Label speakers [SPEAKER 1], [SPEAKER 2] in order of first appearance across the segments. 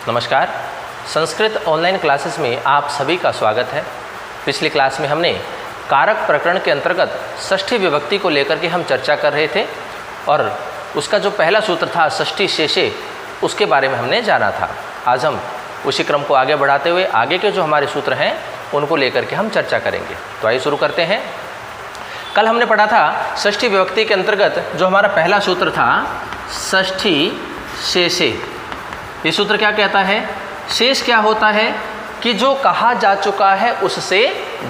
[SPEAKER 1] नमस्कार। Sanskrit online classes में आप सभी का स्वागत है। पिछली क्लास में हमने कारक प्रकरण के अंतर्गत षष्ठी विभक्ति को लेकर के हम चर्चा कर रहे थे और उसका जो पहला सूत्र था षष्ठी शेषे, उसके बारे में हमने जाना था। आज हम उसी क्रम को आगे बढ़ाते हुए आगे के जो हमारे सूत्र हैं उनको लेकर के हम चर्चा करेंगे। तो आइए शुरू करते हैं। कल हमने पढ़ा था षष्ठी विभक्ति के अंतर्गत जो हमारा पहला सूत्र था षष्ठी शेषे। ये सूत्र क्या कहता है? शेष क्या होता है कि जो कहा जा चुका है उससे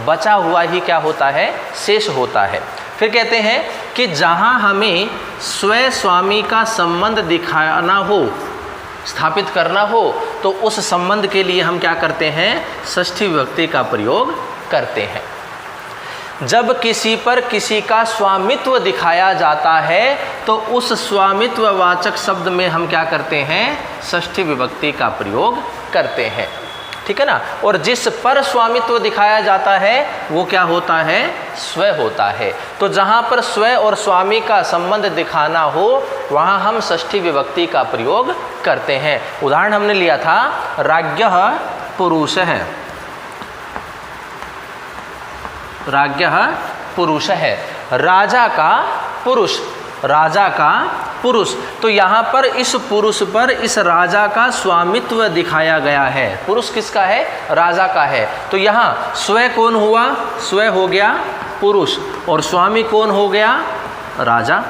[SPEAKER 1] बचा हुआ ही क्या होता है? शेष होता है। फिर कहते हैं कि जहाँ हमें स्वयं स्वामी का संबंध दिखाना हो, स्थापित करना हो, तो उस संबंध के लिए हम क्या करते हैं? षष्ठी विभक्ति का प्रयोग करते हैं। जब किसी पर किसी का स्वामित्व दिखाया जाता है तो उस स्वामित्व वाचक शब्द में हम क्या करते हैं? षष्ठी विभक्ति का प्रयोग करते हैं। ठीक है ना। और जिस पर स्वामित्व दिखाया जाता है वो क्या होता है? स्व होता है। तो जहाँ पर स्व और स्वामी का संबंध दिखाना हो वहाँ हम षष्ठी विभक्ति का प्रयोग करते हैं। उदाहरण हमने लिया था राज्ञः पुरुषः। राज्ञः पुरुष है, राजा का पुरुष, राजा का पुरुष। तो यहाँ पर इस पुरुष पर इस राजा का स्वामित्व दिखाया गया है। पुरुष किसका है? राजा का है। तो यहाँ स्व कौन हुआ? स्व हो गया पुरुष और स्वामी कौन हो गया? राजा।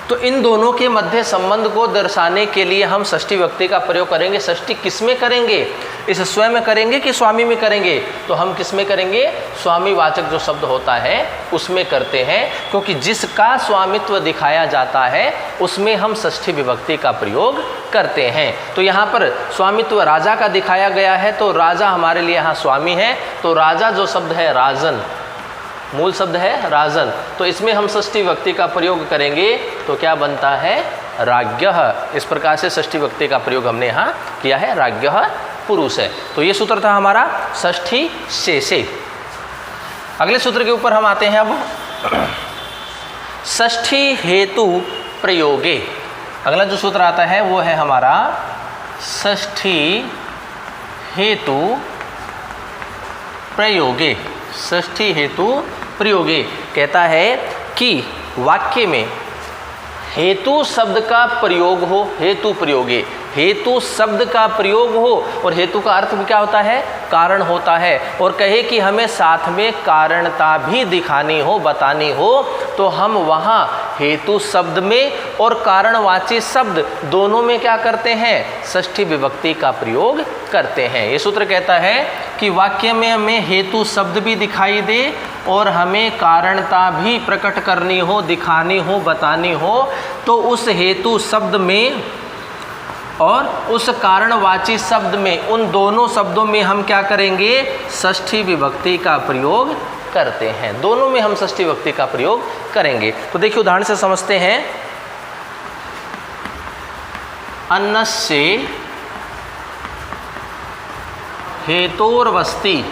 [SPEAKER 1] तो इन दोनों के मध्य संबंध को दर्शाने के लिए हम षष्ठी विभक्ति का प्रयोग करेंगे। षष्ठी किस में करेंगे? इस स्वयं में करेंगे कि स्वामी में करेंगे? तो हम किस में करेंगे? स्वामी वाचक जो शब्द होता है उसमें करते हैं, क्योंकि जिसका स्वामित्व दिखाया जाता है उसमें हम षष्ठी विभक्ति का प्रयोग करते हैं। तो यहाँ पर स्वामित्व राजा का दिखाया गया है तो राजा हमारे लिए यहाँ स्वामी है। तो राजा जो शब्द है राजन, मूल शब्द है राजन, तो इसमें हम षष्ठी विभक्ति का प्रयोग करेंगे तो क्या बनता है? राज्ञः। इस प्रकार से षष्ठी विभक्ति का प्रयोग हमने यहाँ किया है। राज्ञः पुरुष है। तो ये सूत्र था हमारा षष्ठी शेषे। अगले सूत्र के ऊपर हम आते हैं अब षष्ठी हेतु प्रयोगे। अगला जो सूत्र आता है वो है हमारा षष्ठी हेतु प्रयोगे। षष्ठी हेतु प्रयोगे कहता है कि वाक्य में हेतु शब्द का प्रयोग हो, हेतु प्रयोगे, हेतु शब्द का प्रयोग हो और हेतु का अर्थ भी क्या होता है? कारण होता है। और कहे कि हमें साथ में कारणता भी दिखानी हो, बतानी हो, तो हम वहाँ हेतु शब्द में और कारणवाची शब्द दोनों में क्या करते हैं? षष्ठी विभक्ति का प्रयोग करते हैं। ये सूत्र कहता है कि वाक्य में हमें हेतु शब्द भी दिखाई दे और हमें कारणता भी प्रकट करनी हो, दिखानी हो, बतानी हो, तो उस हेतु शब्द में और उस कारणवाची शब्द में, उन दोनों शब्दों में हम क्या करेंगे? षष्ठी विभक्ति का प्रयोग करते हैं। दोनों में हम षष्ठी विभक्ति का प्रयोग करेंगे। तो देखिए उदाहरण से समझते हैं। अन्नस्य हेतोर्वस्ति।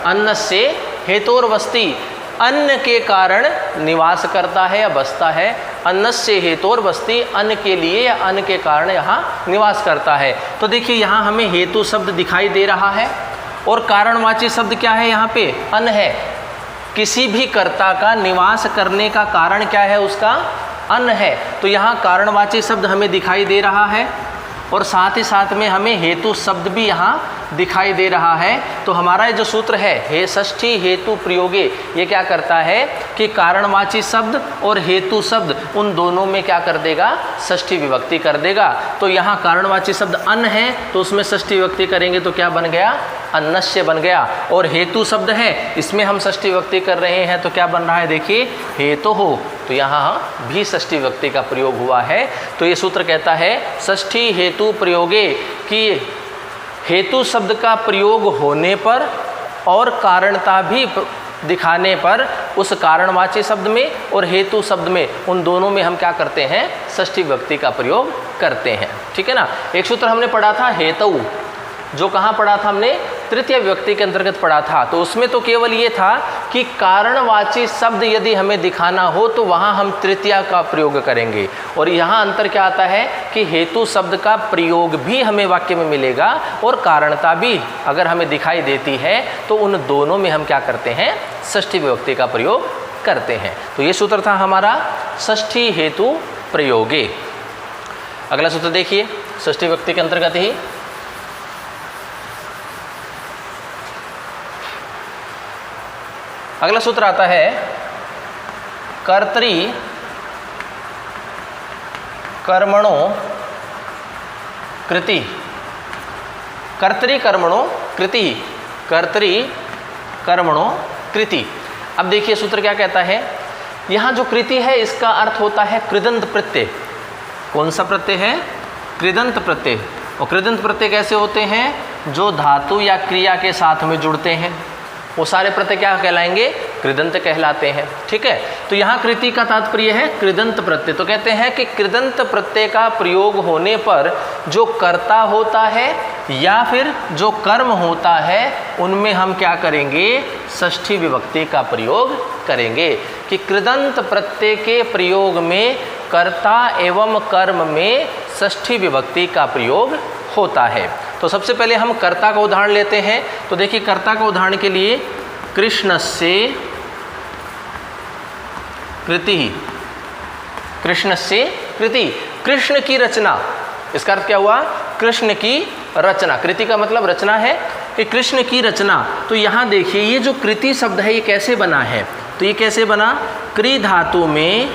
[SPEAKER 1] अन्नस्य हेतोर्वस्ति, अन्न के कारण निवास करता है या बसता है। अन्नस्य हेतोर्वस्ति, अन्न के लिए या अन्न के कारण यहाँ निवास करता है। तो देखिए यहाँ हमें हेतु शब्द दिखाई दे रहा है और कारणवाची शब्द क्या है? यहाँ पे अन्न है। किसी भी कर्ता का निवास करने का कारण क्या है? उसका अन्न है। तो यहाँ कारणवाची शब्द हमें दिखाई दे रहा है और साथ ही साथ में हमें हेतु शब्द भी यहाँ दिखाई दे रहा है। तो हमारा ये जो सूत्र है हे षष्ठी हेतु प्रयोगे, ये क्या करता है कि कारणवाची शब्द और हेतु शब्द उन दोनों में क्या कर देगा? षष्ठी विभक्ति कर देगा। तो यहाँ कारणवाची शब्द अन्न है तो उसमें षष्ठी विभक्ति करेंगे तो क्या बन गया? अन्नस्य बन गया। और हेतु शब्द है इसमें हम षष्ठी विभक्ति कर रहे हैं तो क्या बन रहा है? देखिए हेतु हो, तो यहाँ भी षष्ठी विभक्ति का प्रयोग हुआ है। तो ये सूत्र कहता है षष्ठी हेतु प्रयोगे कि हेतु शब्द का प्रयोग होने पर और कारणता भी दिखाने पर उस कारणवाची शब्द में और हेतु शब्द में, उन दोनों में हम क्या करते हैं? षष्ठी विभक्ति का प्रयोग करते हैं। ठीक है ना। एक सूत्र हमने पढ़ा था हेतु, जो कहाँ पढ़ा था हमने? तृतीय विभक्ति के अंतर्गत पढ़ा था, तो उसमें तो केवल ये था कि कारणवाची शब्द यदि हमें दिखाना हो तो वहाँ हम तृतीया का प्रयोग करेंगे। और यहाँ अंतर क्या आता है कि हेतु शब्द का प्रयोग भी हमें वाक्य में मिलेगा और कारणता भी अगर हमें दिखाई देती है तो उन दोनों में हम क्या करते हैं, षष्ठी विभक्ति का प्रयोग करते हैं। तो ये सूत्र था हमारा षष्ठी हेतु प्रयोगे। अगला सूत्र देखिए, षष्ठी विभक्ति के अंतर्गत ही अगला सूत्र आता है कर्तरी कर्मणो कृति। कर्तरी कर्मणो कृति, कर्तरी कर्मणो कृति। अब देखिए सूत्र क्या कहता है, यहाँ जो कृति है इसका अर्थ होता है कृदंत प्रत्यय। कौन सा प्रत्यय है, कृदंत प्रत्यय। और कृदंत प्रत्यय कैसे होते हैं, जो धातु या क्रिया के साथ में जुड़ते हैं वो सारे प्रत्यय क्या कहलाएंगे, कृदंत कहलाते हैं। ठीक है, तो यहाँ कृति का तात्पर्य है कृदंत प्रत्यय। तो कहते हैं कि कृदंत प्रत्यय का प्रयोग होने पर जो कर्ता होता है या फिर जो कर्म होता है उनमें हम क्या करेंगे, षष्ठी विभक्ति का प्रयोग करेंगे। कि कृदंत प्रत्यय के प्रयोग में कर्ता एवं कर्म में षष्ठी विभक्ति का प्रयोग होता है। तो सबसे पहले हम कर्ता का उदाहरण लेते हैं। तो देखिए कर्ता का उदाहरण के लिए कृष्णस्य कृति, कृष्णस्य कृति, कृष्ण की रचना। इसका अर्थ क्या हुआ, कृष्ण की रचना। कृति का मतलब रचना है कि कृष्ण की रचना। तो यहाँ देखिए ये जो कृति शब्द है ये कैसे बना है, तो ये कैसे बना, कृ धातु में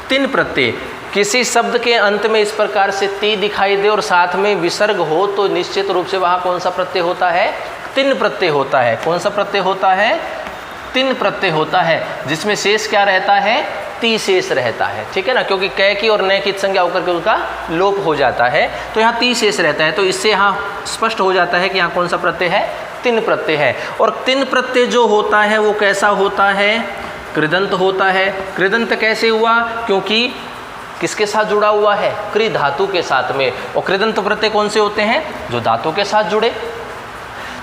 [SPEAKER 1] तीन प्रत्यय। किसी शब्द के अंत में इस प्रकार से ती दिखाई दे और साथ में विसर्ग हो तो निश्चित रूप से वहाँ कौन सा प्रत्यय होता है, तीन प्रत्यय होता है। कौन सा प्रत्यय होता है, तीन प्रत्यय होता है, जिसमें शेष क्या रहता है, ती शेष रहता है। ठीक है ना, क्योंकि कै की और नय की संज्ञा होकर के उसका लोप हो जाता है, तो यहाँ ती शेष रहता है। तो इससे यहाँ स्पष्ट हो जाता है कि यहाँ कौन सा प्रत्यय है, तीन प्रत्यय है। और तीन प्रत्यय जो होता है वो कैसा होता है, कृदंत होता है। कृदंत कैसे हुआ, क्योंकि किसके साथ जुड़ा हुआ है, कृ धातु के साथ में। और कृदंत प्रत्यय कौन से होते हैं, जो धातु के साथ जुड़े।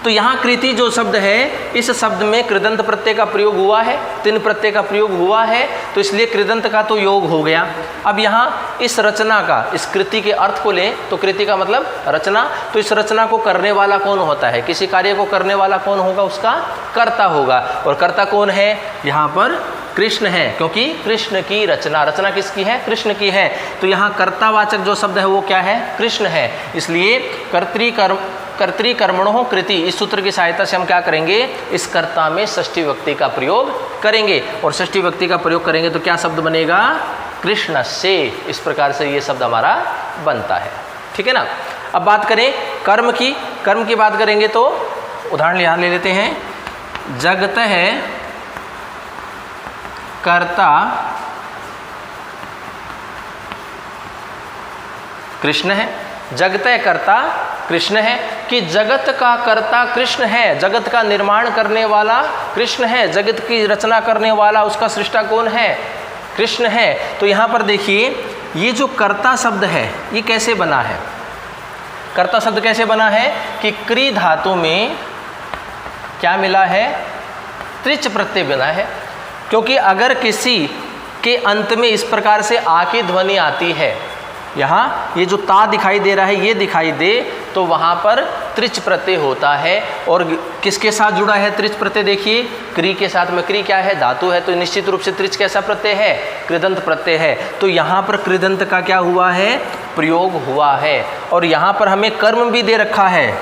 [SPEAKER 1] तो यहाँ कृति जो शब्द है, इस शब्द में कृदंत प्रत्यय का प्रयोग हुआ है, तीन प्रत्यय का प्रयोग हुआ है, तो इसलिए कृदंत का तो योग हो गया। अब यहाँ इस रचना का, इस कृति के अर्थ को लें तो कृति का मतलब रचना। तो इस रचना को करने वाला कौन होता है, किसी कार्य को करने वाला कौन होगा, उसका कर्ता होगा। और कर्ता कौन है, यहाँ पर कृष्ण है, क्योंकि कृष्ण की रचना, रचना किसकी है, कृष्ण की है। तो यहाँ कर्तावाचक जो शब्द है वो क्या है, कृष्ण है। इसलिए कर्तरी कर्मणो कृति, इस सूत्र की सहायता से हम क्या करेंगे, इस कर्ता में षष्ठी विभक्ति का प्रयोग करेंगे। और षष्ठी विभक्ति का प्रयोग करेंगे तो क्या शब्द बनेगा, कृष्ण से। इस प्रकार से ये शब्द हमारा बनता है। ठीक है ना। अब बात करें कर्म की, कर्म की बात करेंगे तो उदाहरण यहाँ ले लेते हैं, जगत है कर्ता कृष्ण है। जगत है कर्ता कृष्ण है, कि जगत का कर्ता कृष्ण है, जगत का निर्माण करने वाला कृष्ण है, जगत की रचना करने वाला उसका सृष्टा कौन है, कृष्ण है। तो यहाँ पर देखिए ये जो कर्ता शब्द है ये कैसे बना है, कर्ता शब्द कैसे बना है कि कृ धातु में क्या मिला है, त्रिच प्रत्यय बना है। क्योंकि अगर किसी के अंत में इस प्रकार से आ की ध्वनि आती है, यहाँ ये जो ता दिखाई दे रहा है ये दिखाई दे, तो वहाँ पर त्रिच प्रत्यय होता है। और किसके साथ जुड़ा है त्रिच प्रत्यय, देखिए क्री के साथ में। क्री क्या है, धातु है, तो निश्चित रूप से त्रिच कैसा प्रत्यय है, कृदंत प्रत्यय है। तो यहाँ पर कृदंत का क्या हुआ है, प्रयोग हुआ है। और यहाँ पर हमें कर्म भी दे रखा है,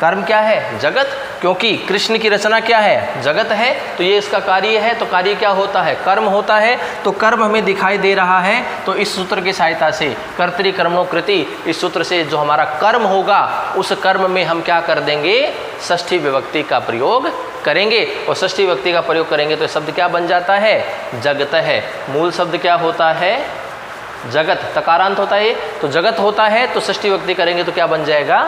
[SPEAKER 1] कर्म क्या है, जगत, क्योंकि कृष्ण की रचना क्या है, जगत है, तो ये इसका कार्य है, तो कार्य क्या होता है, कर्म होता है। तो कर्म हमें दिखाई दे रहा है, तो इस सूत्र की सहायता से कर्तरी कर्मणो कृति, इस सूत्र से जो हमारा कर्म होगा उस कर्म में हम क्या कर देंगे, षष्ठी विभक्ति का प्रयोग करेंगे। और षष्ठी विभक्ति का प्रयोग करेंगे तो शब्द क्या बन जाता है, जगत है। मूल शब्द क्या होता है, जगत, तकारांत होता है, तो जगत होता है, तो षष्ठी विभक्ति करेंगे तो क्या बन जाएगा,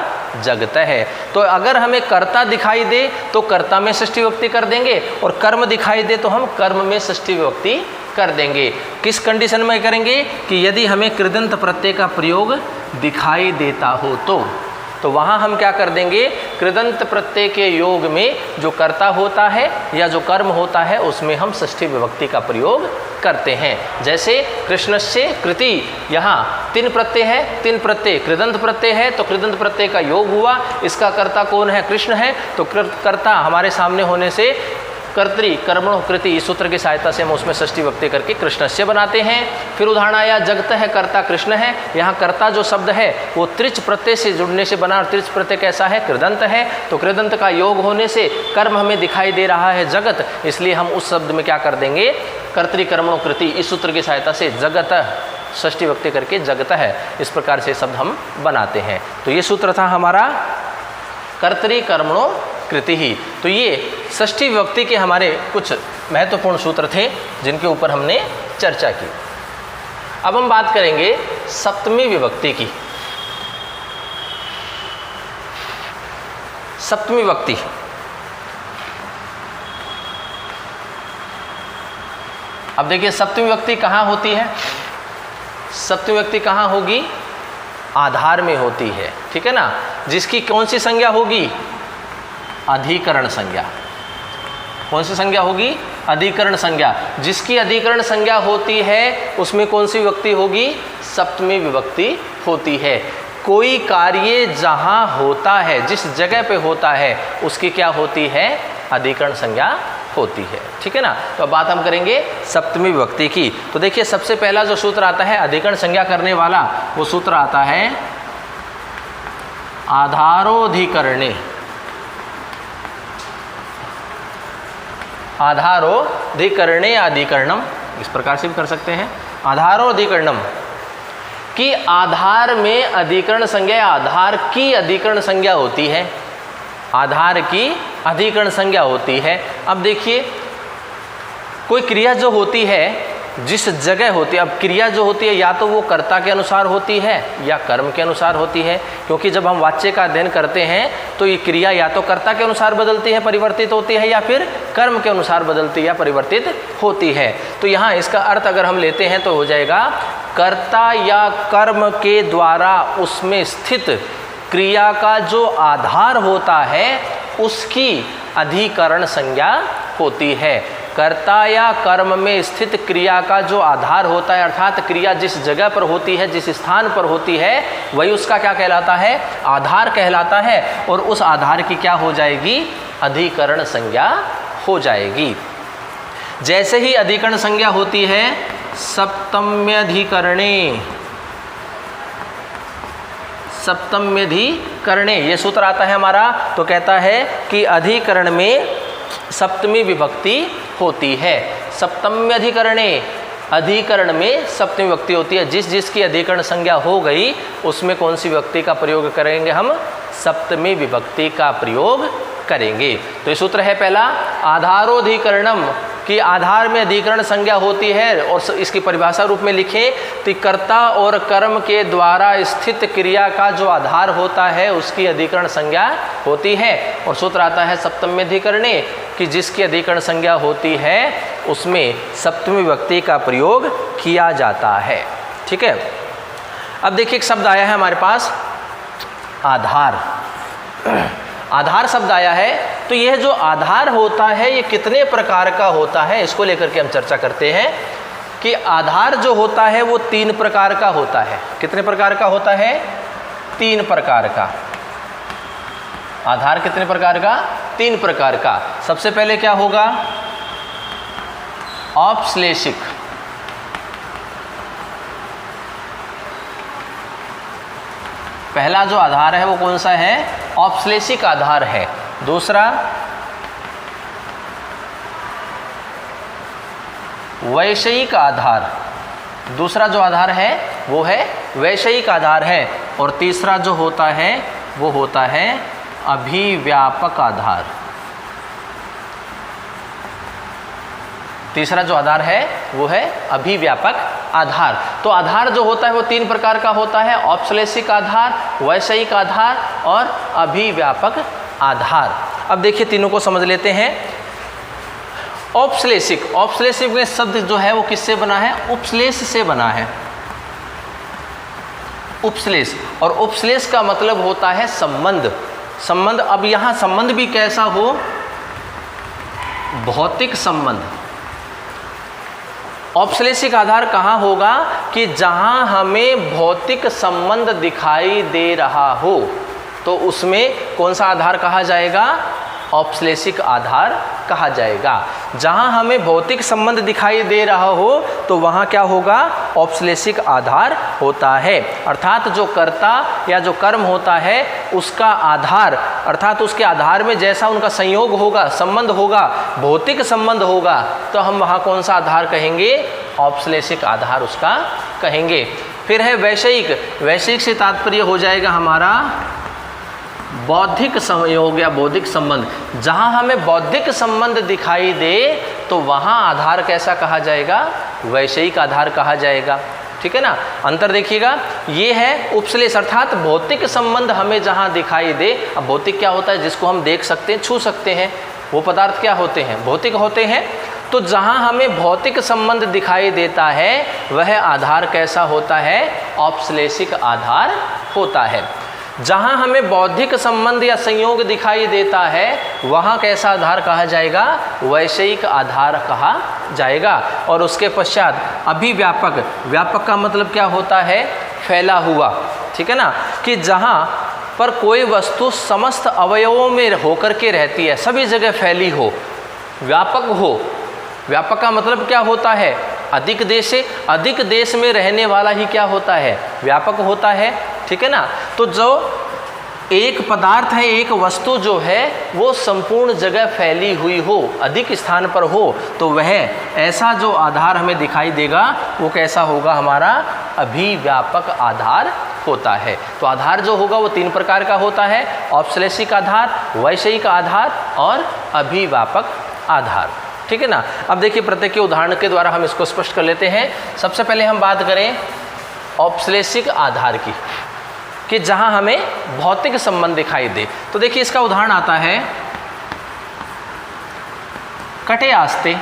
[SPEAKER 1] जगत है। तो अगर हमें कर्ता दिखाई दे तो कर्ता में षष्ठी विभक्ति कर देंगे, और कर्म दिखाई दे तो हम कर्म में षष्ठी विभक्ति कर देंगे। किस कंडीशन में करेंगे, कि यदि हमें कृदंत प्रत्यय का प्रयोग दिखाई देता हो तो। तो वहाँ हम क्या कर देंगे, कृदंत प्रत्यय के योग में जो कर्ता होता है या जो कर्म होता है उसमें हम षष्ठी विभक्ति का प्रयोग करते हैं। जैसे कृष्णस्य कृति, यहाँ तीन प्रत्यय है, तीन प्रत्यय कृदंत प्रत्यय है तो कृदंत प्रत्यय का योग हुआ, इसका कर्ता कौन है, कृष्ण है, तो कर्ता हमारे सामने होने से कर्तरी कर्मणो कृति इस सूत्र की सहायता से हम उसमें षष्ठी विभक्ति करके कृष्णस्य बनाते हैं। फिर उदाहरण आया जगत है, कर्ता कृष्ण है, यहाँ कर्ता जो शब्द है वो त्रिच प्रत्यय से जुड़ने से बना, और त्रिच प्रत्यय कैसा है, कृदंत है, तो कृदंत का योग होने से कर्म हमें दिखाई दे रहा है जगत, इसलिए हम उस शब्द में क्या कर देंगे, कर्तरी कर्मणो कृति इस सूत्र की सहायता से जगत षष्ठी विभक्ति करके जगत है, इस प्रकार से शब्द हम बनाते हैं। तो ये सूत्र था हमारा कर्तरी कर्मणो कृति ही। तो ये षष्ठी विभक्ति के हमारे कुछ महत्वपूर्ण सूत्र थे जिनके ऊपर हमने चर्चा की। अब हम बात करेंगे सप्तमी विभक्ति की। सप्तमी विभक्ति, अब देखिए सप्तमी विभक्ति कहाँ होती है, सप्तमी विभक्ति कहाँ होगी, आधार में होती है, ठीक है ना, जिसकी कौन सी संज्ञा होगी, अधिकरण संज्ञा। कौन सी संज्ञा होगी, अधिकरण संज्ञा। जिसकी अधिकरण संज्ञा होती है उसमें कौन सी विभक्ति होगी, सप्तमी विभक्ति होती है। कोई कार्य जहाँ होता है, जिस जगह पे होता है उसकी क्या होती है, अधिकरण संज्ञा होती है, ठीक है ना। तो अब बात हम करेंगे सप्तमी विभक्ति की। तो देखिए सबसे पहला जो सूत्र आता है अधिकरण संज्ञा करने वाला, वो सूत्र आता है आधारोधिकरणे। आधारोधिकरणे अधिकरणम, इस प्रकार से भी कर सकते हैं, आधारोधिकरणम कि आधार में अधिकरण संज्ञा, आधार की अधिकरण संज्ञा होती है, आधार की अधिकरण संज्ञा होती है। अब देखिए कोई क्रिया जो होती है जिस जगह होती है, अब क्रिया जो होती है या तो वो कर्ता के अनुसार होती है या कर्म के अनुसार होती है, क्योंकि जब हम वाच्य का अध्ययन करते हैं तो ये क्रिया या तो कर्ता के अनुसार बदलती है, परिवर्तित होती है, या फिर कर्म के अनुसार बदलती या परिवर्तित होती है। तो यहाँ इसका अर्थ अगर हम लेते हैं तो हो जाएगा कर्ता या कर्म के द्वारा उसमें स्थित क्रिया का जो आधार होता है उसकी अधिकरण संज्ञा होती है। कर्ता या कर्म में स्थित क्रिया का जो आधार होता है, अर्थात क्रिया जिस जगह पर होती है, जिस स्थान पर होती है, वही उसका क्या कहलाता है, आधार कहलाता है, और उस आधार की क्या हो जाएगी, अधिकरण संज्ञा हो जाएगी। जैसे ही अधिकरण संज्ञा होती है सप्तम्यधिकरणे, सप्तम्यधिकरणे ये सूत्र आता है हमारा, तो कहता है कि अधिकरण में सप्तमी विभक्ति होती है। सप्तम्यधिकरणे, अधिकरण में सप्तमी विभक्ति होती है। जिस जिसकी अधिकरण संज्ञा हो गई उसमें कौन सी विभक्ति का प्रयोग करेंगे, हम सप्तमी विभक्ति का प्रयोग करेंगे। तो ये सूत्र है पहला आधारोधिकरणम कि आधार में अधिकरण संज्ञा होती है, और इसकी परिभाषा रूप में लिखें तो कर्ता और कर्म के द्वारा स्थित क्रिया का जो आधार होता है उसकी अधिकरण संज्ञा होती है। और सूत्र आता है सप्तम्यधिकरणे कि जिसकी अधिकरण संज्ञा होती है उसमें सप्तमी विभक्ति का प्रयोग किया जाता है, ठीक है। अब देखिए एक शब्द आया है हमारे पास आधार, आधार शब्द आया है। तो यह जो आधार होता है ये कितने प्रकार का होता है, इसको लेकर के हम चर्चा करते हैं कि आधार जो होता है वो 3 प्रकार का होता है। कितने प्रकार का होता है, 3 प्रकार का। आधार कितने प्रकार का, 3 प्रकार का। सबसे पहले क्या होगा, औपश्लेषिक, पहला जो आधार है वो कौन सा है, औपश्लेषिक आधार है। दूसरा वैषयिक आधार, दूसरा जो आधार है वो है वैषयिक आधार है। और तीसरा जो होता है वो होता है अभिव्यापक आधार। तीसरा जो आधार है वो है अभिव्यापक आधार। तो आधार जो होता है वो 3 प्रकार का होता है, औपश्लेषिक आधार, वैषयिक आधार और अभिव्यापक आधार। अब देखिए तीनों को समझ लेते हैं। औपश्लेषिक, औपश्लेषिक में शब्द जो है वो किससे बना है, उपश्लेष से बना है। उपश्लेष, और उपश्लेष का मतलब होता है संबंध। संबंध, अब यहाँ संबंध भी कैसा हो, भौतिक संबंध। औपश्लेषिक आधार कहाँ होगा कि जहाँ हमें भौतिक संबंध दिखाई दे रहा हो, तो उसमें कौन सा आधार कहा जाएगा, औपश्लेषिक आधार कहा जाएगा। जहाँ हमें भौतिक संबंध दिखाई दे रहा हो तो वहाँ क्या होगा, औपश्लेषिक आधार होता है। अर्थात जो कर्ता या जो कर्म होता है उसका आधार, अर्थात उसके आधार में जैसा उनका संयोग होगा, संबंध होगा, भौतिक संबंध होगा, तो हम वहाँ कौन सा आधार कहेंगे, औपश्लेषिक आधार उसका कहेंगे। फिर है वैषयिक। वैषयिक से तात्पर्य हो जाएगा हमारा बौद्धिक संयोग या बौद्धिक संबंध। जहाँ हमें बौद्धिक संबंध दिखाई दे तो वहाँ आधार कैसा कहा जाएगा, वैषयिक आधार कहा जाएगा। ठीक है ना, अंतर देखिएगा, ये है उपश्लेष, अर्थात भौतिक संबंध हमें जहाँ दिखाई दे। अब भौतिक क्या होता है, जिसको हम देख सकते हैं, छू सकते हैं, वो पदार्थ क्या होते हैं, भौतिक होते हैं। तो जहाँ हमें भौतिक संबंध दिखाई देता है वह आधार कैसा होता है, औपश्लेषिक आधार होता है। जहाँ हमें बौद्धिक संबंध या संयोग दिखाई देता है वहाँ कैसा आधार कहा जाएगा, वैषयिक आधार कहा जाएगा। और उसके पश्चात अभिव्यापक। व्यापक का मतलब क्या होता है, फैला हुआ। ठीक है ना, कि जहाँ पर कोई वस्तु समस्त अवयवों में होकर के रहती है, सभी जगह फैली हो, व्यापक हो। व्यापक का मतलब क्या होता है, अधिक देश से अधिक देश में रहने वाला ही क्या होता है, व्यापक होता है। ठीक है ना, तो जो एक पदार्थ है, एक वस्तु जो है वो संपूर्ण जगह फैली हुई हो, अधिक स्थान पर हो, तो वह ऐसा जो आधार हमें दिखाई देगा वो कैसा होगा, हमारा अभिव्यापक आधार होता है। तो आधार जो होगा वो 3 प्रकार का होता है, औपश्लेषिक आधार, वैषयिक आधार और अभिव्यापक आधार। ठीक है ना। अब देखिए प्रत्येक के उदाहरण के द्वारा हम इसको स्पष्ट कर लेते हैं। सबसे पहले हम बात करें औपश्लेषिक आधार की, कि जहां हमें भौतिक संबंध दिखाई दे। तो देखिए इसका उदाहरण आता है कटे आस्ते।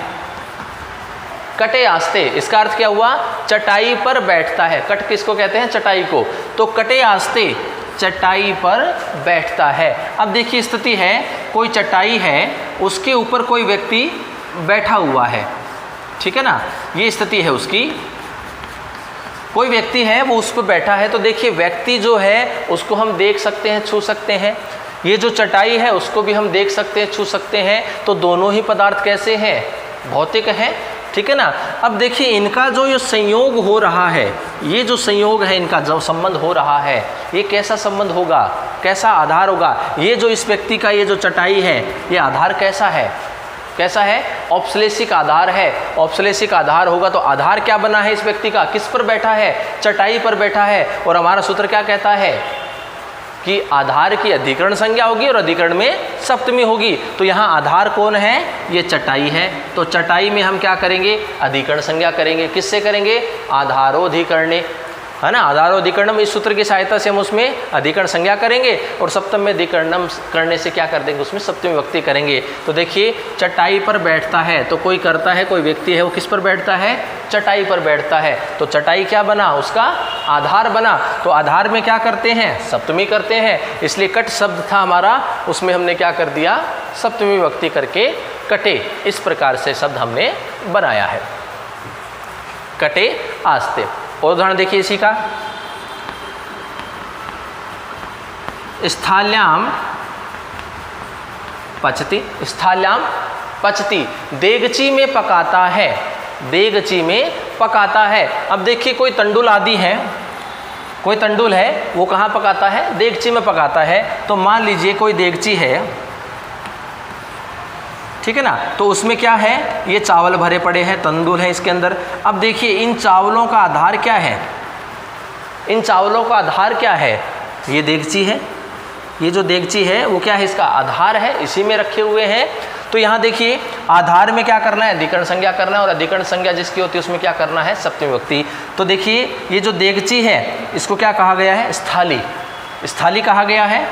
[SPEAKER 1] कटे आस्ते, इसका अर्थ क्या हुआ, चटाई पर बैठता है। कट किसको कहते हैं, चटाई को। तो कटे आस्ते चटाई पर बैठता है। अब देखिए स्थिति है, कोई चटाई है, उसके ऊपर कोई व्यक्ति बैठा हुआ है। ठीक है ना, ये स्थिति है उसकी। कोई व्यक्ति है वो उस पर बैठा है। तो देखिए व्यक्ति जो है उसको हम देख सकते हैं, छू सकते हैं। ये जो चटाई है उसको भी हम देख सकते हैं, छू सकते हैं। तो दोनों ही पदार्थ कैसे हैं, भौतिक हैं। ठीक है ना। अब देखिए इनका जो ये संयोग हो रहा है, ये जो संयोग है, इनका जो संबंध हो रहा है, ये कैसा संबंध होगा, कैसा आधार होगा। ये जो इस व्यक्ति का ये जो चटाई है, ये आधार कैसा है, कैसा है, औपश्लेषिक आधार है। औपश्लेषिक आधार होगा तो आधार क्या बना है इस व्यक्ति का, किस पर बैठा है, चटाई पर बैठा है। और हमारा सूत्र क्या कहता है कि आधार की अधिकरण संज्ञा होगी और अधिकरण में सप्तमी होगी। तो यहाँ आधार कौन है, ये चटाई है। तो चटाई में हम क्या करेंगे, अधिकरण संज्ञा करेंगे। किससे करेंगे, आधारोधिकरणे, है ना। आधारोधिकरणम, इस सूत्र की सहायता से हम उसमें अधिकरण संज्ञा करेंगे और सप्तम में अधिकरणम करने से क्या कर देंगे, उसमें सप्तमी विभक्ति करेंगे। तो देखिए चटाई पर बैठता है, तो कोई करता है, कोई व्यक्ति है, वो किस पर बैठता है, चटाई पर बैठता है। तो चटाई क्या बना, उसका आधार बना। तो आधार में क्या करते हैं, सप्तमी करते हैं। इसलिए कट शब्द था हमारा, उसमें हमने क्या कर दिया, सप्तमी विभक्ति करके कटे। इस प्रकार से शब्द हमने बनाया है, कटे आस्ते। और उदाहरण देखिए इसी का, स्थाल्याम पचती। स्थाल्याम पचती, देगची में पकाता है, देगची में पकाता है। अब देखिए कोई तंडुल आदि है, कोई तंडुल है, वो कहाँ पकाता है, देगची में पकाता है। तो मान लीजिए कोई देगची है, ठीक है ना, तो उसमें क्या है, ये चावल भरे पड़े हैं, तंदूर है इसके अंदर। अब देखिए इन चावलों का आधार क्या है, इन चावलों का आधार क्या है, ये देगची है। ये जो देगची है वो क्या है, इसका आधार है, इसी में रखे हुए हैं। तो यहाँ देखिए आधार में क्या करना है, अधिकरण संज्ञा करना है, और अधिकरण संज्ञा जिसकी होती है उसमें क्या करना है, सप्तमी विभक्ति। तो देखिए ये जो देगची है इसको क्या कहा गया है, स्थाली, स्थाली कहा गया है।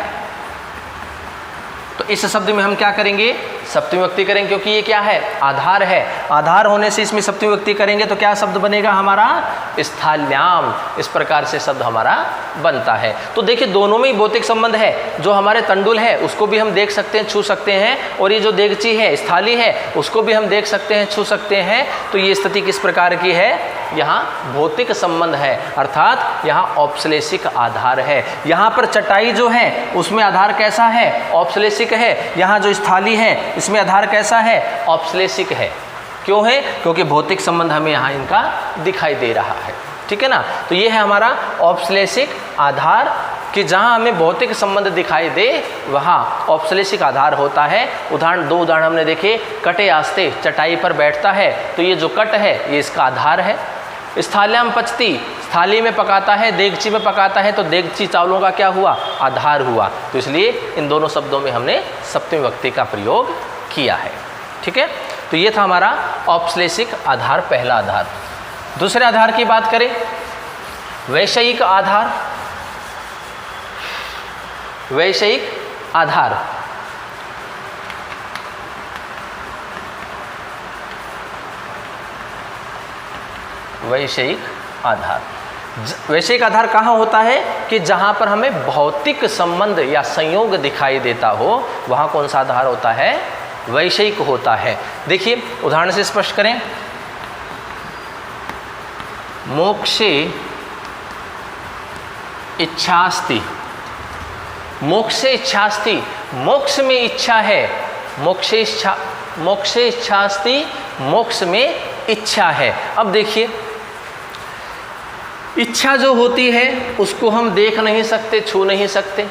[SPEAKER 1] तो इस शब्द में हम क्या करेंगे, सप्तमी विभक्ति करेंगे, क्योंकि ये क्या है, आधार है। आधार होने से इसमें सप्तमी विभक्ति करेंगे तो क्या शब्द बनेगा हमारा, स्थाल्याम। इस प्रकार से शब्द हमारा बनता है। तो देखिए दोनों में ही भौतिक संबंध है। जो हमारे तंडुल है उसको भी हम देख सकते हैं, छू सकते हैं, और ये जो देगची है, स्थाली है, उसको भी हम देख सकते हैं, छू सकते हैं। तो ये स्थिति किस प्रकार की है, यहाँ भौतिक संबंध है, अर्थात यहाँ औपश्लेषिक आधार है। यहाँ पर चटाई जो है उसमें आधार कैसा है, औपश्लेषिक है। यहाँ जो स्थाली है इसमें आधार कैसा है, औपश्लेषिक है। क्यों है, क्योंकि भौतिक संबंध हमें यहाँ इनका दिखाई दे रहा है। ठीक है ना। तो ये है हमारा औपश्लेषिक आधार, कि जहाँ हमें भौतिक संबंध दिखाई दे वहाँ औपश्लेषिक आधार होता है। दो उदाहरण हमने देखे। कटे आस्ते, चटाई पर बैठता है, तो ये जो कट है ये इसका आधार है। स्थाल्याम पचती, थाली में पकाता है, देगची में पकाता है, तो देगची चावलों का क्या हुआ, आधार हुआ। तो इसलिए इन दोनों शब्दों में हमने सप्तमी विभक्ति का प्रयोग किया है। ठीक है। तो ये था हमारा औपश्लेषिक आधार, पहला आधार। दूसरे आधार की बात करें, वैषयिक आधार। वैषयिक आधार वैषयिक आधार वैषयिक आधार कहाँ होता है, कि जहाँ पर हमें भौतिक संबंध या संयोग दिखाई देता हो वहाँ कौन सा आधार होता है, वैषयिक होता है। देखिए उदाहरण से स्पष्ट करें। मोक्षे इच्छास्ति, मोक्षे इच्छास्ति, मोक्ष में इच्छा है। मोक्षे इच्छास्ति, मोक्ष में इच्छा है। अब देखिए इच्छा जो होती है उसको हम देख नहीं सकते, छू नहीं सकते।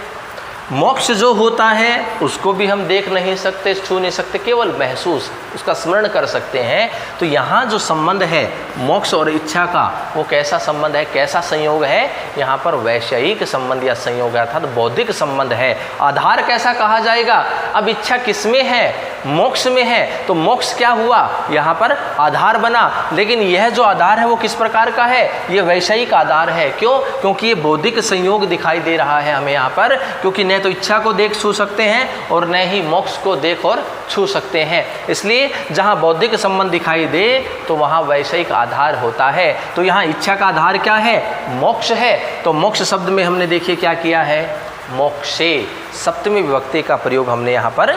[SPEAKER 1] मोक्ष जो होता है उसको भी हम देख नहीं सकते, छू नहीं सकते, केवल महसूस, उसका स्मरण कर सकते हैं। तो यहाँ जो संबंध है मोक्ष और इच्छा का, वो कैसा संबंध है, कैसा संयोग है, यहाँ पर वैषयिक संबंध या संयोग है, अर्थात बौद्धिक संबंध है। आधार कैसा कहा जाएगा, अब इच्छा किसमें है, मोक्ष में है, तो मोक्ष क्या हुआ, यहाँ पर आधार बना। लेकिन यह जो आधार है वो किस प्रकार का है, ये वैषयिक आधार है। क्यों, क्योंकि ये बौद्धिक संयोग दिखाई दे रहा है हमें यहाँ पर, क्योंकि न तो इच्छा को देख छू सकते हैं और न ही मोक्ष को देख और छू सकते हैं। इसलिए जहाँ बौद्धिक संबंध दिखाई दे तो वहाँ वैषयिक आधार होता है। तो यहाँ इच्छा का आधार क्या है, मोक्ष है। तो मोक्ष शब्द में हमने देखिए क्या किया है, मोक्षे, सप्तमी विभक्ति का प्रयोग हमने यहाँ पर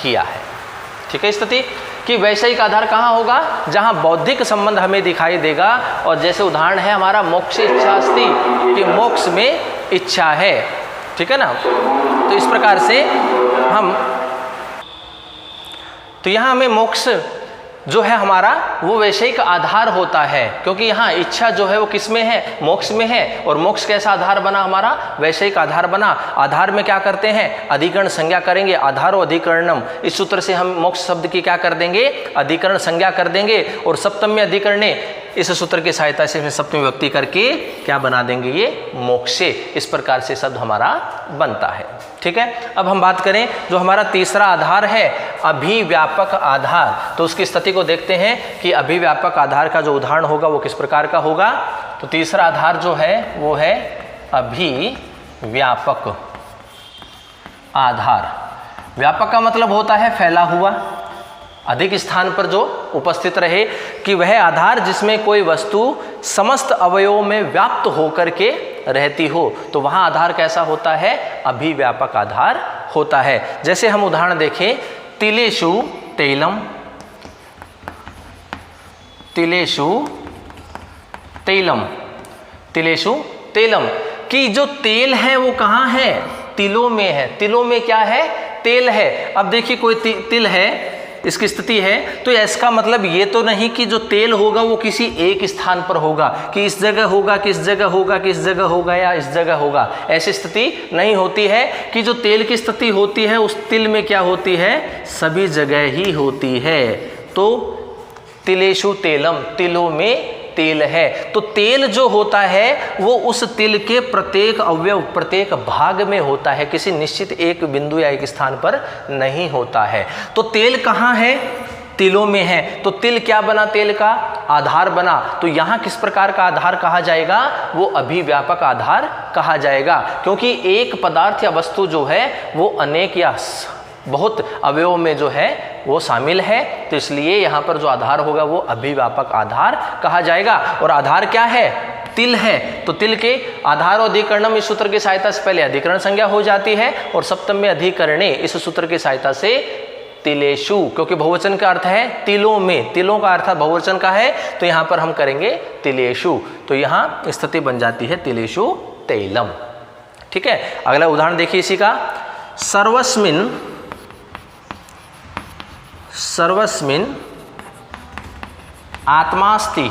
[SPEAKER 1] किया है। ठीक है। स्थिति कि वैषयिक आधार कहाँ होगा, जहाँ बौद्धिक संबंध हमें दिखाई देगा। और जैसे उदाहरण है हमारा मोक्ष इच्छास्ति, कि मोक्ष में इच्छा है। ठीक है ना। तो इस प्रकार से तो यहाँ हमें मोक्ष जो है हमारा वो वैषयिक आधार होता है, क्योंकि यहाँ इच्छा जो है वो किस में है, मोक्ष में है। और मोक्ष कैसा आधार बना हमारा, वैषयिक आधार बना। आधार में क्या करते हैं, अधिकरण संज्ञा करेंगे, आधारो अधिकरणम। इस सूत्र से हम मोक्ष शब्द की क्या कर देंगे, अधिकरण संज्ञा कर देंगे। और सप्तमी अधिकरणे, इस सूत्र की सहायता से सप्तमी विभक्ति करके क्या बना देंगे, ये मोक्षे। इस प्रकार से शब्द हमारा बनता है। ठीक है। अब हम बात करें जो हमारा तीसरा आधार है, अभिव्यापक आधार। तो उसकी स्थिति को देखते हैं कि अभिव्यापक आधार का जो उदाहरण होगा वो किस प्रकार का होगा। तो तीसरा आधार जो है वो है अभिव्यापक आधार। व्यापक का मतलब होता है फैला हुआ, अधिक स्थान पर जो उपस्थित रहे, कि वह आधार जिसमें कोई वस्तु समस्त अवयवों में व्याप्त होकर के रहती हो। तो वहाँ आधार कैसा होता है, अभिव्यापक आधार होता है। जैसे हम उदाहरण देखें, तिलेषु तैलम, तिलेषु तैलम, तिलेषु तैलम, कि जो तेल है वो कहाँ है, तिलों में है। तिलों में क्या है, तेल है। अब देखिए कोई तिल है, इसकी स्थिति है, तो इसका मतलब ये तो नहीं कि जो तेल होगा वो किसी एक स्थान पर होगा, कि इस जगह होगा, किस जगह होगा, किस जगह होगा या इस जगह होगा। ऐसी स्थिति नहीं होती है। कि जो तेल की स्थिति होती है उस तिल में क्या होती है, सभी जगह ही होती है। तो तिलेषु तेलम, तिलों में तेल है। तो तेल जो होता है वो उस तिल के प्रत्येक अवयव, प्रत्येक भाग में होता है, किसी निश्चित एक बिंदु या एक स्थान पर नहीं होता है। तो तेल कहाँ है, तिलों में है। तो तिल क्या बना, तेल का आधार बना। तो यहाँ किस प्रकार का आधार कहा जाएगा, वो अभिव्यापक आधार कहा जाएगा। क्योंकि एक पदार्थ या वस्तु जो है वो अनेक या बहुत अवयव में जो है वो शामिल है, तो इसलिए यहाँ पर जो आधार होगा वो अभिव्यापक आधार कहा जाएगा। और आधार क्या है? तिल है। तो तिल के आधार और अधिकरणम इस सूत्र की सहायता से पहले अधिकरण संज्ञा हो जाती है और सप्तम में अधिकरणे इस सूत्र की सहायता से तिलेषु, क्योंकि बहुवचन का अर्थ है तिलों में, तिलों का अर्थ बहुवचन का है, तो यहाँ पर हम करेंगे तिलेषु। तो यहाँ स्थिति बन जाती है तिलेषु तैलम। ठीक है, अगला उदाहरण देखिए इसी का। सर्वस्मिन आत्मास्ति,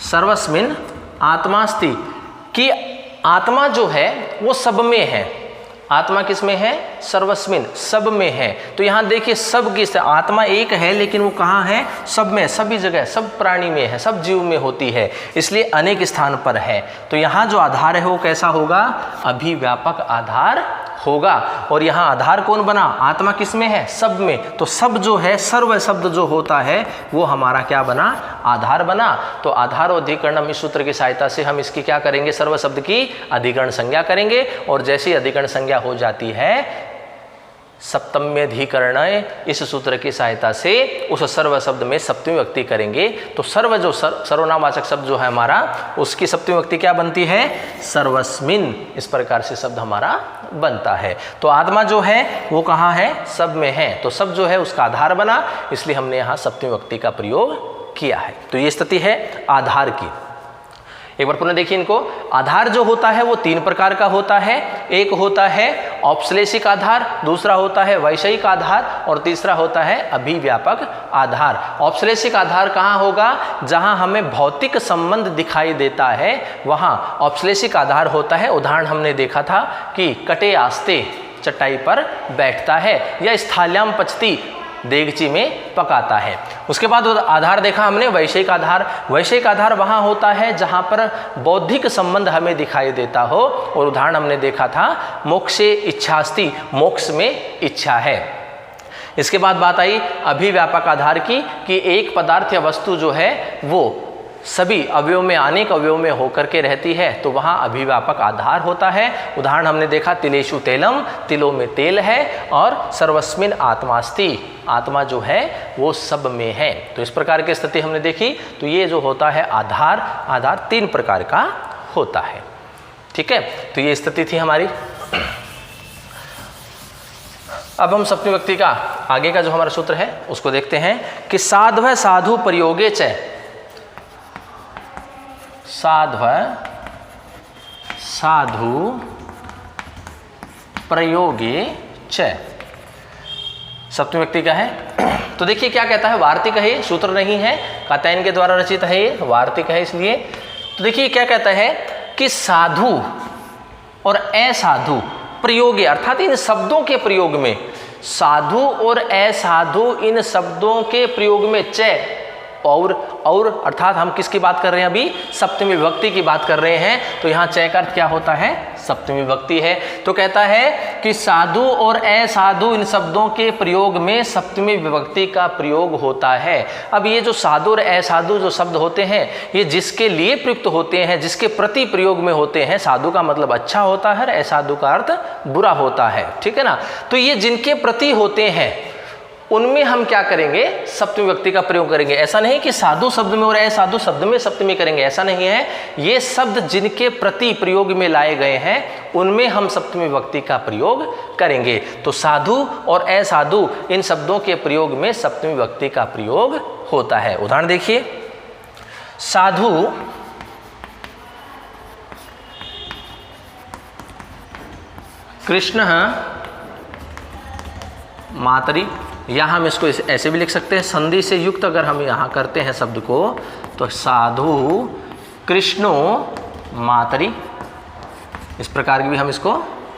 [SPEAKER 1] सर्वस्मिन आत्मास्ति कि आत्मा जो है वो सब में है। आत्मा किस में है? सर्वस्मिन, सब में है। तो यहाँ देखिए सब किस, आत्मा एक है लेकिन वो कहाँ है? सब में, सभी जगह, सब प्राणी में है, सब जीव में होती है, इसलिए अनेक स्थान पर है। तो यहाँ जो आधार है वो कैसा होगा? अभिव्यापक आधार होगा। और यहाँ आधार कौन बना? आत्मा किस में है? सब में। तो सब जो है, सर्व शब्द जो होता है वो हमारा क्या बना? आधार बना। तो आधार और अधिकरणम इस सूत्र की सहायता से हम इसकी क्या करेंगे? सर्व शब्द की अधिकरण संज्ञा करेंगे। और जैसी अधिकरण संज्ञा हो जाती है सप्तम्य अधिकरण इस सूत्र की सहायता से उस सर्व शब्द में सप्तमी विभक्ति करेंगे। तो सर्व जो सर्वनामवाचक शब्द जो है हमारा, उसकी सप्तमी विभक्ति क्या बनती है? सर्वस्मिन। इस प्रकार से शब्द हमारा बनता है। तो आत्मा जो है वो कहाँ है? सब में है। तो सब जो है उसका आधार बना, इसलिए हमने यहाँ सप्तमी विभक्ति का प्रयोग किया है। तो ये स्थिति है आधार की। एक बार पुनः देखिए इनको। आधार जो होता है वो तीन प्रकार का होता है। एक होता है औपश्लेषिक आधार, दूसरा होता है वैषयिक आधार और तीसरा होता है अभिव्यापक आधार। औपश्लेषिक आधार कहाँ होगा? जहाँ हमें भौतिक संबंध दिखाई देता है वहाँ औपश्लेषिक आधार होता है। उदाहरण हमने देखा था कि कटे आस्ते चटाई पर बैठता है, या स्थाल्याम पचती देगची में पकाता है। उसके बाद आधार देखा हमने वैषयिक आधार। वैषयिक आधार वहाँ होता है जहाँ पर बौद्धिक संबंध हमें दिखाई देता हो, और उदाहरण हमने देखा था मोक्षे इच्छास्ति, मोक्ष में इच्छा है। इसके बाद बात आई अभिव्यापक आधार की कि एक पदार्थ या वस्तु जो है वो सभी अवयव में, अनेक अवयव में होकर के रहती है, तो वहाँ अभिव्यापक आधार होता है। उदाहरण हमने देखा तिलेषु तैलम, तिलों में तेल है, और सर्वस्मिन आत्मास्ति, आत्मा जो है वो सब में है। तो इस प्रकार की स्थिति हमने देखी। तो ये जो होता है आधार, आधार तीन प्रकार का होता है। ठीक है, तो ये स्थिति थी हमारी। अब हम सप्तमी विभक्ति का आगे का जो हमारा सूत्र है उसको देखते हैं कि साध्व साधु प्रयोगे च, साध्व साधु प्रयोगे च, सप्तमी विभक्ति का है। तो देखिए क्या कहता है, वार्तिक है ये, सूत्र नहीं है, कात्यायन के द्वारा रचित है ये, वार्तिक है इसलिए। तो देखिए क्या कहता है कि साधु और असाधु प्रयोगे, अर्थात इन शब्दों के प्रयोग में, साधु और असाधु इन शब्दों के प्रयोग में च और अर्थात हम किसकी बात कर रहे हैं? अभी सप्तमी विभक्ति की बात कर रहे हैं। तो यहाँ च का अर्थ क्या होता है? सप्तमी विभक्ति है। तो कहता है कि साधु और असाधु इन शब्दों के प्रयोग में सप्तमी विभक्ति का प्रयोग होता है। अब ये जो साधु और असाधु जो शब्द होते हैं ये जिसके लिए प्रयुक्त होते हैं, जिसके प्रति प्रयोग में होते हैं, साधु का मतलब अच्छा होता है, असाधु का अर्थ बुरा होता है। ठीक है ना? तो ये जिनके प्रति होते हैं उनमें हम क्या करेंगे? सप्तमी विभक्ति का प्रयोग करेंगे। ऐसा नहीं कि साधु शब्द में और असाधु शब्द में सप्तमी करेंगे, ऐसा नहीं है। ये शब्द जिनके प्रति प्रयोग में लाए गए हैं उनमें हम सप्तमी विभक्ति का प्रयोग करेंगे। तो साधु और असाधु इन शब्दों के प्रयोग में सप्तमी विभक्ति का प्रयोग होता है। उदाहरण देखिए, साधु कृष्ण मातरी, या हम इसको ऐसे भी लिख सकते हैं, संधि से युक्त अगर हम यहाँ करते हैं शब्द को, तो साधु कृष्णो मातरी, इस प्रकार की भी हम इसको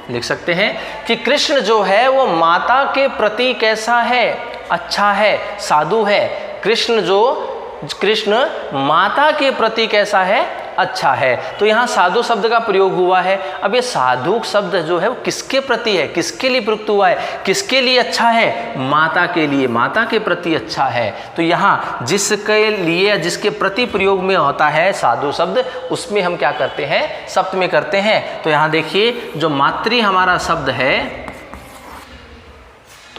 [SPEAKER 1] लिख सकते हैं कि कृष्ण जो है वो माता के प्रति कैसा है? अच्छा है, साधु है। कृष्ण माता के प्रति कैसा है? अच्छा है। तो यहाँ साधु शब्द का प्रयोग हुआ है। अब ये साधु शब्द जो है वो किसके प्रति है, किसके लिए प्रयुक्त हुआ है, किसके लिए अच्छा है? माता के लिए, माता के प्रति अच्छा है। तो यहाँ जिसके लिए, जिसके प्रति प्रयोग में होता है साधु शब्द, उसमें हम क्या करते हैं? सप्तमी करते हैं। तो यहाँ देखिए जो मातृ हमारा शब्द है,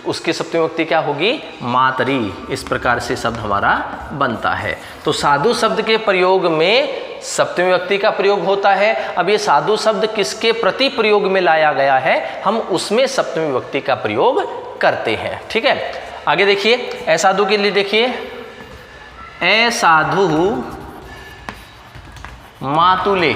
[SPEAKER 1] उसकी सप्तमी विभक्ति क्या होगी? मातरी। इस प्रकार से शब्द हमारा बनता है। तो साधु शब्द के प्रयोग में सप्तमी विभक्ति का प्रयोग होता है। अब ये साधु शब्द किसके प्रति प्रयोग में लाया गया है, हम उसमें सप्तमी विभक्ति का प्रयोग करते हैं। ठीक है, आगे देखिए, असाधु के लिए देखिए, असाधु मातुले,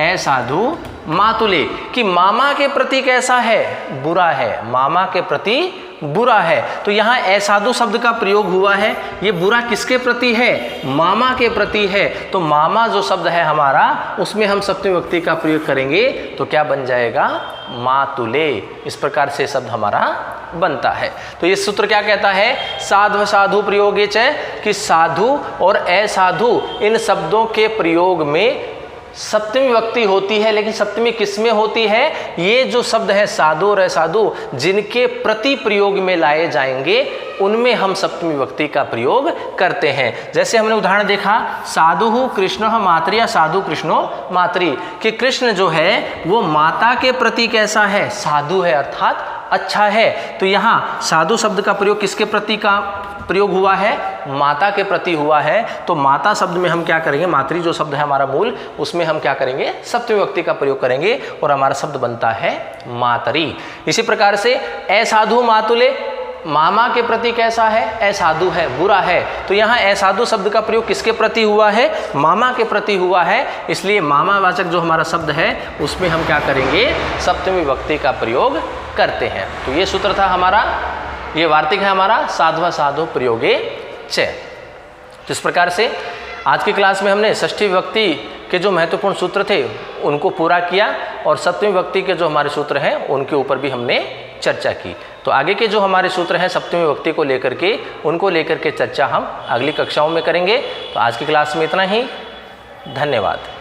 [SPEAKER 1] असाधु मातुले कि मामा के प्रति कैसा है? बुरा है। मामा के प्रति बुरा है। तो यहाँ असाधु शब्द का प्रयोग हुआ है। ये बुरा किसके प्रति है? मामा के प्रति है। तो मामा जो शब्द है हमारा, उसमें हम सप्तमी विभक्ति का प्रयोग करेंगे तो क्या बन जाएगा? मातुले। इस प्रकार से शब्द हमारा बनता है। तो ये सूत्र क्या कहता है? साध्व साधु प्रयोगे च, कि साधु और असाधु इन शब्दों के प्रयोग में सप्तमी विभक्ति होती है। लेकिन सप्तमी किस में होती है? ये जो शब्द है साधु और असाधु, जिनके प्रति प्रयोग में लाए जाएंगे उनमें हम सप्तमी विभक्ति का प्रयोग करते हैं। जैसे हमने उदाहरण देखा, साधु कृष्ण मातृ या साधु कृष्णो मातृ, कि कृष्ण जो है वो माता के प्रति कैसा है? साधु है, अर्थात अच्छा है। तो यहाँ साधु शब्द का प्रयोग किसके प्रति का प्रयोग हुआ है? माता के प्रति हुआ है। तो माता शब्द में हम क्या करेंगे? मातृ जो शब्द है हमारा मूल, उसमें हम क्या करेंगे? सप्तमी विभक्ति का प्रयोग करेंगे और हमारा शब्द बनता है मातरी। इसी प्रकार से असाधु मातुले, मामा के प्रति कैसा है? असाधु है, बुरा है। तो यहाँ असाधु शब्द का प्रयोग किसके प्रति हुआ है? मामा के प्रति हुआ है। इसलिए मामावाचक जो हमारा शब्द है उसमें हम क्या करेंगे? सप्तमी विभक्ति का प्रयोग करते हैं। तो ये सूत्र था हमारा, ये वार्तिक है हमारा साध्वा साधु प्रयोगे च। तो इस प्रकार से आज की क्लास में हमने षष्ठी विभक्ति के जो महत्वपूर्ण सूत्र थे उनको पूरा किया और सप्तमी विभक्ति के जो हमारे सूत्र हैं उनके ऊपर भी हमने चर्चा की। तो आगे के जो हमारे सूत्र हैं सप्तमी विभक्ति को लेकर के, उनको लेकर के चर्चा हम अगली कक्षाओं में करेंगे। तो आज की क्लास में इतना ही। धन्यवाद।